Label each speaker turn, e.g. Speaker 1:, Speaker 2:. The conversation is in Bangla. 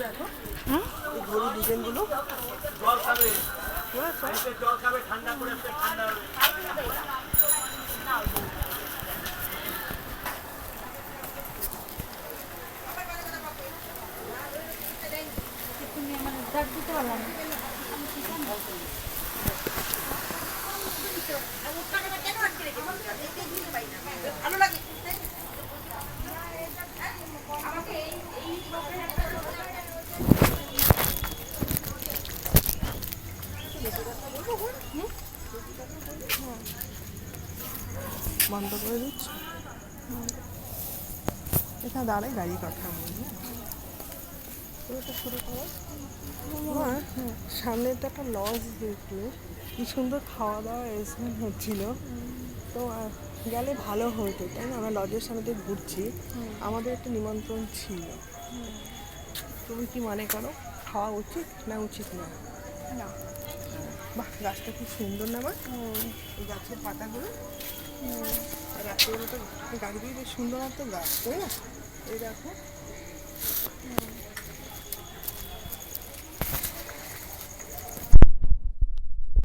Speaker 1: দেখো এই ঘড়ি ডিজাইনগুলো ঠান্ডা করে ঠান্ডা হবে।
Speaker 2: দিতে পারলাম
Speaker 1: বন্ধ করে দিচ্ছি। এখানে দাঁড়াই গাড়ি পাঠাবো। সামনে তো একটা লজ দেখলে কি সুন্দর খাওয়া দাওয়া অ্যারেঞ্জমেন্ট হচ্ছিল। তো গেলে ভালো হতো, তাই না? আমরা লজের সামনে দিয়ে ঘুরছি, আমাদের একটা নিমন্ত্রণ ছিল। তুমি কি মনে করো, খাওয়া উচিত না উচিত না? বাহ, গাছটা খুব সুন্দর না? বা এই গাছের পাতাগুলো রাত্রিবেলা তো গাছগুলো বেশ সুন্দর একটা গাছ, তাই না? এই দেখো